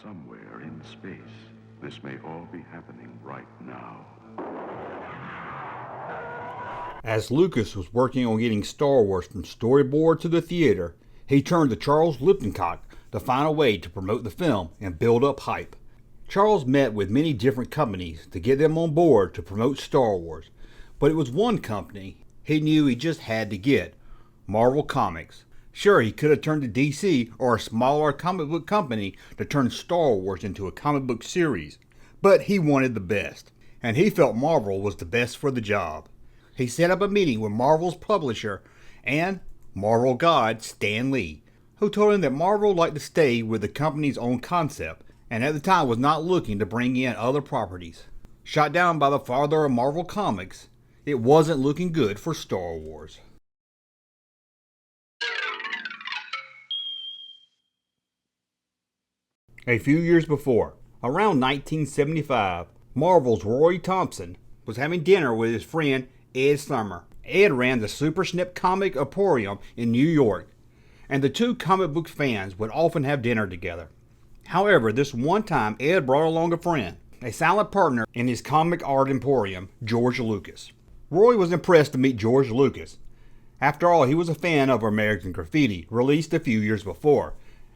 somewhere in space. This may all be happening right now. As Lucas was working on getting Star Wars from storyboard to the theater, he turned to Charles Lippincott to find a way to promote the film and build up hype. Charles met with many different companies to get them on board to promote Star Wars, but it was one company he knew he just had to get: Marvel Comics. Sure, he could have turned to DC or a smaller comic book company to turn Star Wars into a comic book series, but he wanted the best, and he felt Marvel was the best for the job. He set up a meeting with Marvel's publisher and Marvel god Stan Lee, who told him that Marvel liked to stay with the company's own concept, and at the time was not looking to bring in other properties. Shot down by the father of Marvel Comics, it wasn't looking good for Star Wars. A few years before, around 1975, Marvel's Roy Thompson was having dinner with his friend Ed Summer. Ed ran the Super Snip Comic Emporium in New York, and the two comic book fans would often have dinner together. However, this one time Ed brought along a friend, a silent partner in his comic art emporium, George Lucas. Roy was impressed to meet George Lucas. After all, he was a fan of American Graffiti, released a few years before.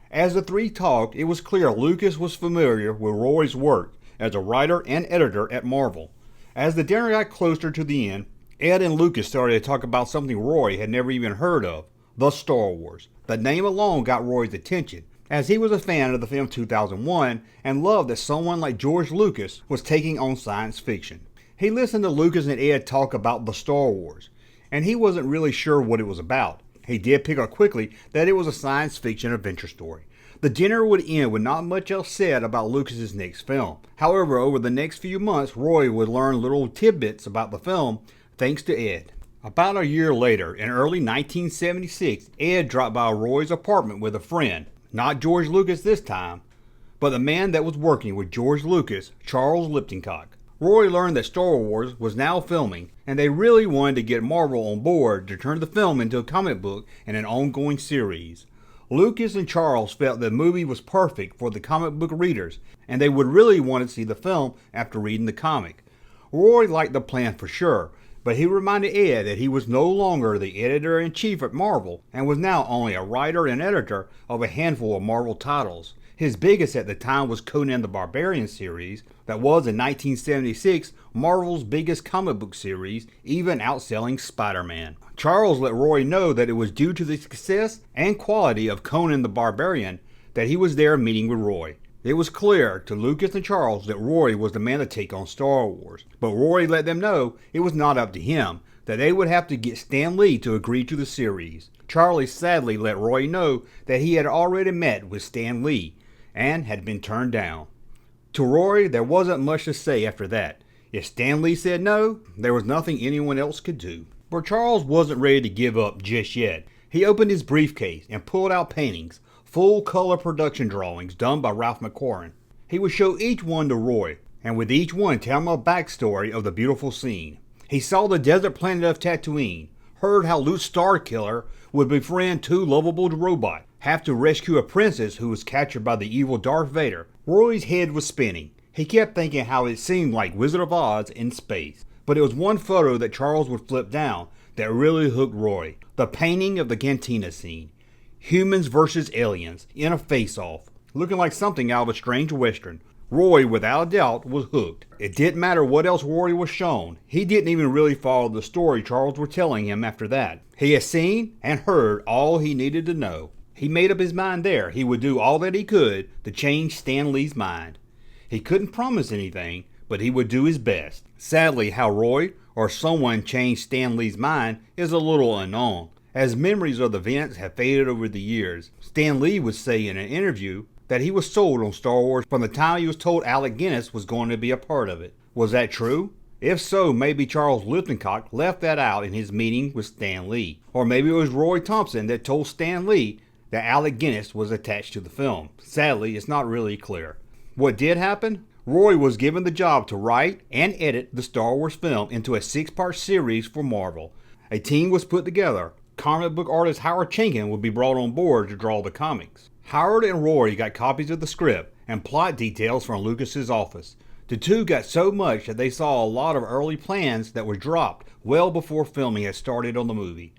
As the three talked, it was clear Lucas was familiar with Roy's work as a writer and editor at Marvel. As the dinner got closer to the end, Ed and Lucas started to talk about something Roy had never even heard of: the Star Wars. The name alone got Roy's attention, as he was a fan of the film 2001 and loved that someone like George Lucas was taking on science fiction. He listened to Lucas and Ed talk about the Star Wars, and he wasn't really sure what it was about. He did pick up quickly that it was a science fiction adventure story. The dinner would end with not much else said about Lucas's next film. However, over the next few months, Roy would learn little tidbits about the film thanks to Ed. About a year later, in early 1976, Ed dropped by Roy's apartment with a friend. Not George Lucas this time, but the man that was working with George Lucas, Charles Lippincott. Roy learned that Star Wars was now filming, and they really wanted to get Marvel on board to turn the film into a comic book and an ongoing series. Lucas and Charles felt the movie was perfect for the comic book readers, and they would really want to see the film after reading the comic. Roy liked the plan for sure, but he reminded Ed that he was no longer the editor-in-chief at Marvel and was now only a writer and editor of a handful of Marvel titles. His biggest at the time was Conan the Barbarian series, that was in 1976 Marvel's biggest comic book series, even outselling Spider-Man. Charles let Roy know that it was due to the success and quality of Conan the Barbarian that he was there meeting with Roy. It was clear to Lucas and Charles that Roy was the man to take on Star Wars, but Roy let them know it was not up to him, that they would have to get Stan Lee to agree to the series. Charlie sadly let Roy know that he had already met with Stan Lee and had been turned down. To Roy, there wasn't much to say after that. If Stan Lee said no, there was nothing anyone else could do. But Charles wasn't ready to give up just yet. He opened his briefcase and pulled out paintings, full-color production drawings done by Ralph McQuarrie. He would show each one to Roy, and with each one tell him a backstory of the beautiful scene. He saw the desert planet of Tatooine, heard how Luke Starkiller would befriend two lovable robots, have to rescue a princess who was captured by the evil Darth Vader. Roy's head was spinning. He kept thinking how it seemed like Wizard of Oz in space. But it was one photo that Charles would flip down that really hooked Roy. The painting of the cantina scene. Humans versus aliens in a face-off, looking like something out of a strange western. Roy, without a doubt, was hooked. It didn't matter what else Roy was shown. He didn't even really follow the story Charles was telling him after that. He had seen and heard all he needed to know. He made up his mind there. He would do all that he could to change Stan Lee's mind. He couldn't promise anything, but he would do his best. Sadly, how Roy or someone changed Stan Lee's mind is a little unknown, as memories of the events have faded over the years. Stan Lee would say in an interview that he was sold on Star Wars from the time he was told Alec Guinness was going to be a part of it. Was that true? If so, maybe Charles Lippincott left that out in his meeting with Stan Lee. Or maybe it was Roy Thompson that told Stan Lee that Alec Guinness was attached to the film. Sadly, it's not really clear. What did happen? Roy was given the job to write and edit the Star Wars film into a 6-part series for Marvel. A team was put together. Comic book artist Howard Chaykin would be brought on board to draw the comics. Howard and Roy got copies of the script and plot details from Lucas's office. The two got so much that they saw a lot of early plans that were dropped well before filming had started on the movie.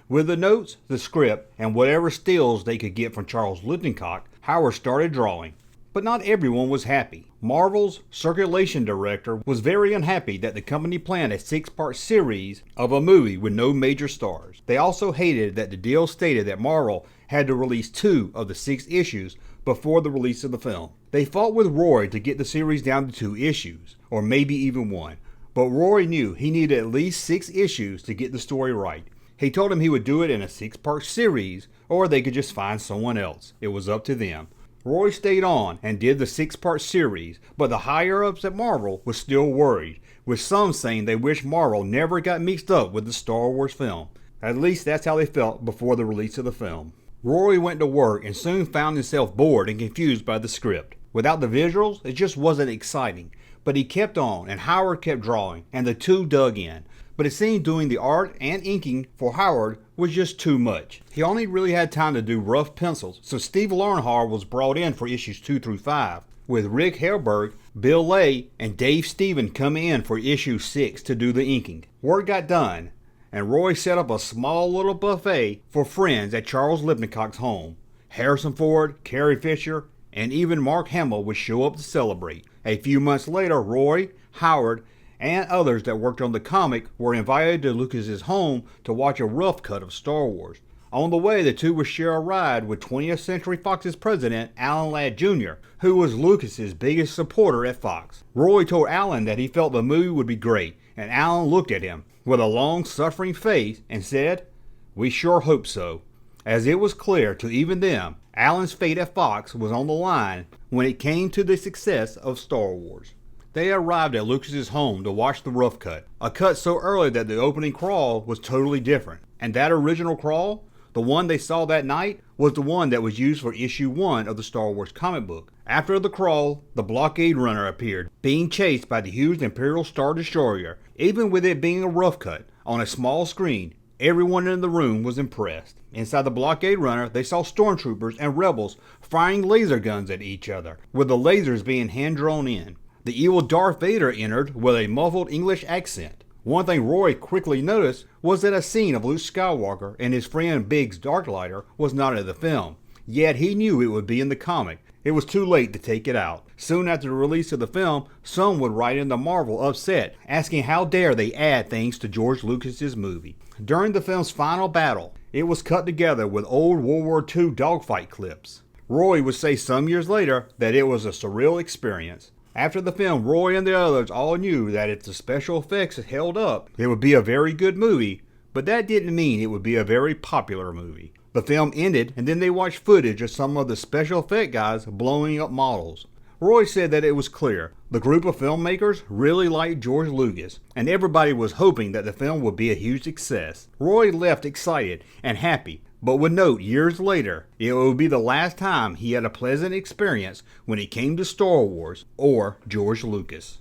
With the notes, the script, and whatever stills they could get from Charles Lippincott, Howard started drawing. But not everyone was happy. Marvel's circulation director was very unhappy that the company planned a 6-part series of a movie with no major stars. They also hated that the deal stated that Marvel had to release 2 of the 6 issues before the release of the film. They fought with Roy to get the series down to 2 issues, or maybe even 1. But Roy knew he needed at least 6 issues to get the story right. He told him he would do it in a 6-part series, or they could just find someone else. It was up to them. Roy stayed on and did the 6-part series, but the higher-ups at Marvel were still worried, with some saying they wish Marvel never got mixed up with the Star Wars film. At least that's how they felt before the release of the film. Roy went to work and soon found himself bored and confused by the script. Without the visuals, it just wasn't exciting. But he kept on, and Howard kept drawing, and the two dug in. But it seemed doing the art and inking for Howard was just too much. He only really had time to do rough pencils, so Steve Larnhar was brought in for issues 2 through 5, with Rick Helberg, Bill Lay, and Dave Steven coming in for issue 6 to do the inking. Work got done, and Roy set up a small little buffet for friends at Charles Lipnickott's home. Harrison Ford, Carrie Fisher, and even Mark Hamill would show up to celebrate. A few months later, Roy, Howard, and others that worked on the comic were invited to Lucas's home to watch a rough cut of Star Wars. On the way, the two would share a ride with 20th Century Fox's president, Alan Ladd Jr., who was Lucas's biggest supporter at Fox. Roy told Alan that he felt the movie would be great, and Alan looked at him with a long-suffering face and said, "We sure hope so," as it was clear to even them Alan's fate at Fox was on the line when it came to the success of Star Wars. They arrived at Lucas's home to watch the rough cut, a cut so early that the opening crawl was totally different. And that original crawl, the one they saw that night, was the one that was used for issue 1 of the Star Wars comic book. After the crawl, the blockade runner appeared, being chased by the huge Imperial Star Destroyer. Even with it being a rough cut, on a small screen, everyone in the room was impressed. Inside the blockade runner, they saw stormtroopers and rebels firing laser guns at each other, with the lasers being hand-drawn in. The evil Darth Vader entered with a muffled English accent. One thing Roy quickly noticed was that a scene of Luke Skywalker and his friend Biggs Darklighter was not in the film, yet he knew it would be in the comic. It was too late to take it out. Soon after the release of the film, some would write into Marvel upset, asking how dare they add things to George Lucas's movie. During the film's final battle, it was cut together with old World War II dogfight clips. Roy would say some years later that it was a surreal experience. After the film, Roy and the others all knew that if the special effects held up, it would be a very good movie, but that didn't mean it would be a very popular movie. The film ended, and then they watched footage of some of the special effect guys blowing up models. Roy said that it was clear the group of filmmakers really liked George Lucas, and everybody was hoping that the film would be a huge success. Roy left excited and happy, but would note years later it would be the last time he had a pleasant experience when it came to Star Wars or George Lucas.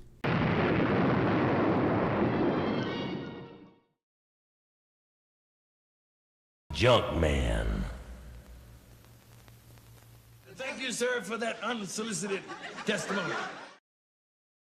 Junkman. Thank you, sir, for that unsolicited testimony.